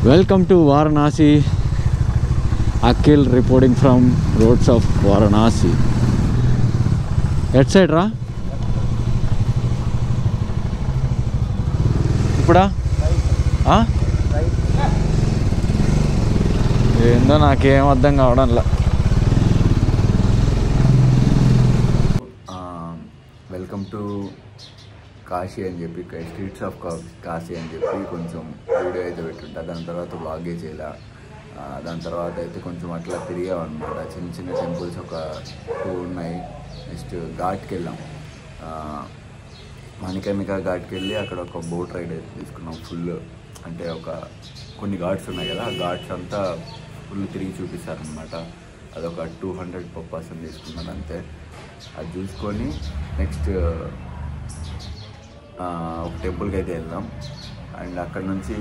Welcome to Varanasi. Akhil reporting from roads of Varanasi. Etc. ఇప్పుడా ఏందో నాకేం అర్థం కావడంలా. వెల్కమ్ టు కాశీ అని చెప్పి స్ట్రీట్స్ ఆఫ్ కాశీ అని చెప్పి కొంచెం వీడియో అయితే పెట్టుంటా. దాని తర్వాత బ్లాగే చేయాల. దాని తర్వాత అయితే కొంచెం అట్లా తిరిగామన్నమాట. చిన్న చిన్న టెంపుల్స్ ఒక 2 ఉన్నాయి. నెక్స్ట్ ఘాట్కి వెళ్ళాం. మణికర్ణిక ఘాట్కి వెళ్ళి అక్కడ ఒక బోట్ రైడ్ అయితే తీసుకున్నాం. ఫుల్ అంటే కొన్ని ఘాట్స్ ఉన్నాయి కదా, ఆ ఘాట్స్ అంతా ఫుల్ తిరిగి చూపిస్తారనమాట. అదొక 200 per person తీసుకున్నాను అంతే. అది చూసుకొని నెక్స్ట్ ఒక టెంపుల్కి అయితే వెళ్దాం. అండ్ అక్కడ నుంచి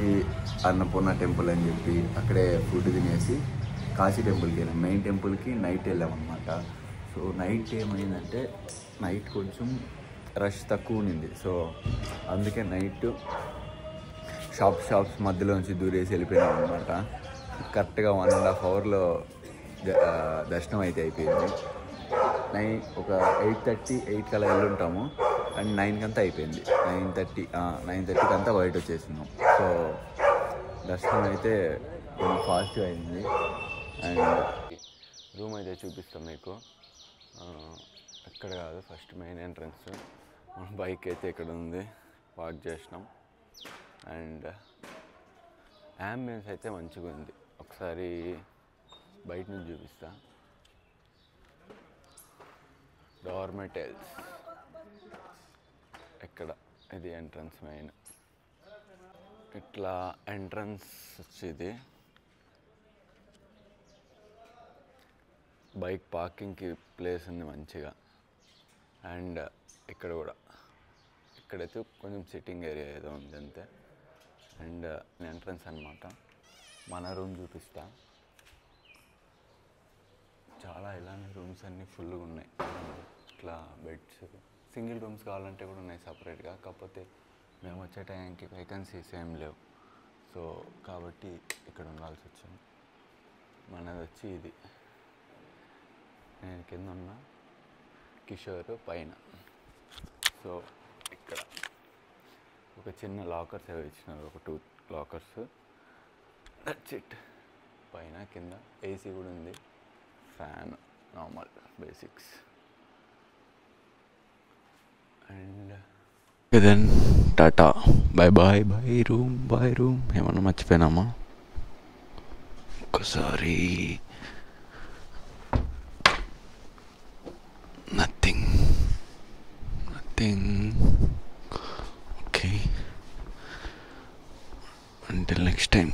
అన్నపూర్ణ టెంపుల్ అని చెప్పి అక్కడే ఫుడ్ తినేసి కాశీ టెంపుల్కి వెళ్ళాం. మెయిన్ టెంపుల్కి నైట్ వెళ్ళామన్నమాట. సో నైట్ ఏమైందంటే నైట్ కొంచెం రష్ తక్కువ ఉంది. సో అందుకే నైట్ షాప్స్ మధ్యలోంచి దూరేసి వెళ్ళిపోయినాం అనమాట. కరెక్ట్గా 1.5 hourలో దర్శనం అయితే అయిపోయింది. ఒక 8:30 కల్లా వెళ్ళుంటాము. అండ్ 9కి అంతా అయిపోయింది. 9:30కి అంతా బయట వచ్చేసినాం. సో దర్శనం అయితే కొంచెం ఫాస్ట్గా అయింది. అండ్ రూమ్ అయితే చూపిస్తాం మీకు. ఇక్కడ కాదు, ఫస్ట్ మెయిన్ ఎంట్రన్స్. బైక్ అయితే ఇక్కడ ఉంది, పార్క్ చేసినాం. అండ్ అంబియన్స్ అయితే మంచిగా ఉంది. ఒకసారి బయట నుంచి చూపిస్తా. డార్మెటల్స్ ఇక్కడ, ఇది ఎంట్రన్స్ మెయిన్. ఇట్లా ఎంట్రన్స్ వచ్చేది. బైక్ పార్కింగ్కి ప్లేస్ ఉంది మంచిగా. అండ్ ఇక్కడ కూడా, ఇక్కడైతే కొంచెం సిట్టింగ్ ఏరియా ఏదో ఉంది అంతే. అండ్ ఎంట్రన్స్ అన్నమాట. మన రూమ్ చూపిస్తా. చాలా ఇలానే రూమ్స్ అన్నీ ఫుల్గా ఉన్నాయి. ఇట్లా బెడ్స్, సింగిల్ రూమ్స్ కావాలంటే కూడా ఉన్నాయి సపరేట్గా. కాకపోతే మేము వచ్చే టైంకి వేకెన్సీస్ ఏం లేవు. సో కాబట్టి ఇక్కడ ఉండాల్సి వచ్చింది. మనది వచ్చి ఇది. నేను కింద ఉన్న, కిషోర్ పైన. సో ఇక్కడ ఒక చిన్న లాకర్స్ ఏవో ఇచ్చినారు, ఒక 2 లాకర్స్. That's it. పైన కింద ఏసీ కూడా ఉంది, fan, normal basics. And then tata, bye room. ఏమన్నా మర్చిపోయినామా? ఒకసారి nothing. Okay, until next time.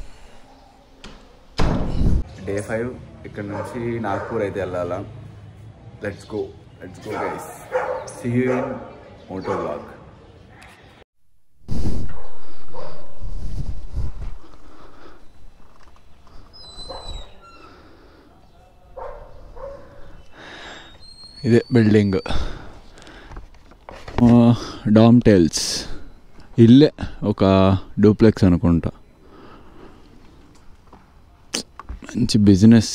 Day 5. ఇక్కడ నుంచి నాగ్పూర్ అయితే వెళ్ళాలా. Let's go guys. See you in moto vlog. ఇదే బిల్డింగ్, డామ్టెల్స్ ఇల్లే. ఒక డూప్లెక్స్ అనుకుంటా. మంచి బిజినెస్.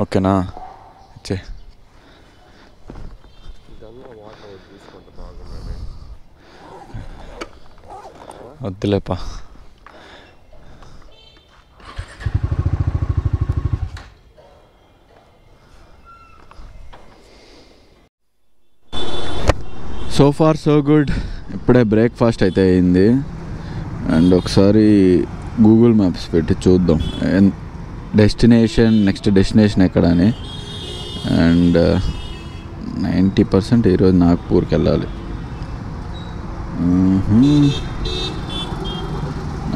ఓకేనా? ఇచ్చే వద్దులేపా. So far so good. ఇప్పుడే బ్రేక్ఫాస్ట్ అయితే అయింది. అండ్ ఒకసారి గూగుల్ మ్యాప్స్ పెట్టి చూద్దాం నెక్స్ట్ డెస్టినేషన్ ఎక్కడ అని. అండ్ 90% ఈరోజు నాగ్పూర్కి వెళ్ళాలి.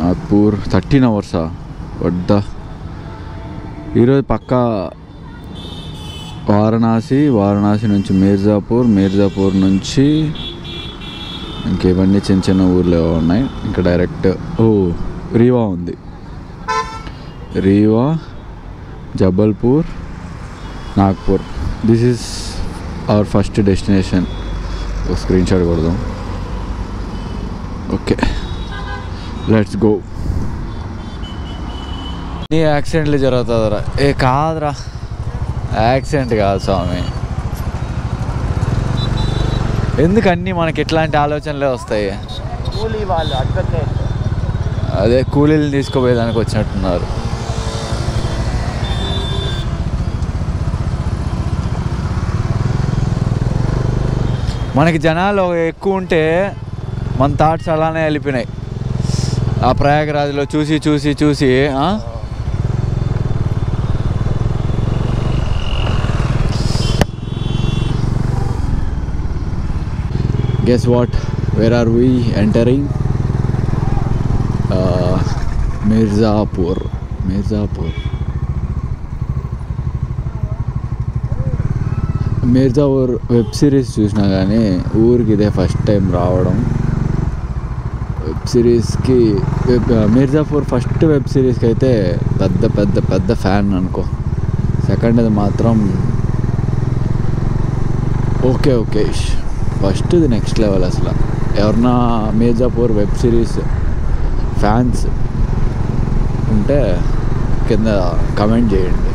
నాగ్పూర్ 13 hours వద్దా? ఈరోజు పక్కా వారణాసి నుంచి మీర్జాపూర్ నుంచి ఇంక ఇవన్నీ చిన్న ఊర్లు ఉన్నాయి. ఇంకా డైరెక్ట్ రీవా ఉంది. Rewa, Jabalpur, Nagpur. This is our first destination. ఒక స్క్రీన్ షాట్ కొడదాం. Okay, let's go. నీ యాక్సిడెంట్లు జరుగుతుందిరా? ఏ కాదురా, యాక్సిడెంట్ కాదు స్వామి. ఎందుకు అన్నీ మనకి ఎట్లాంటి ఆలోచనలే వస్తాయి? కూలీ వాళ్ళు అడ్వకేట్, అదే కూలీలు తీసుకుపోయేదానికి వచ్చినట్టున్నారు. మనకి జనాలు ఎక్కువ ఉంటే మన థాట్స్ అలానే వెళ్ళిపోయినాయి. ఆ ప్రయాగరాజ్లో చూసి చూసి చూసి guess what, where are we entering? Mirzapur. Mirzapur web series చూసినా కానీ ఊరికి ఇదే ఫస్ట్ టైం రావడం. వెబ్ సిరీస్కి మిర్జాపూర్ ఫస్ట్ వెబ్ సిరీస్కి అయితే పెద్ద పెద్ద పెద్ద ఫ్యాన్ అనుకో. సెకండ్ అది మాత్రం ఓకే ఫస్ట్ది నెక్స్ట్ లెవెల్. అసలు ఎవరన్నా మిర్జాపూర్ వెబ్ సిరీస్ ఫ్యాన్స్ ఉంటే కింద కమెంట్ చేయండి.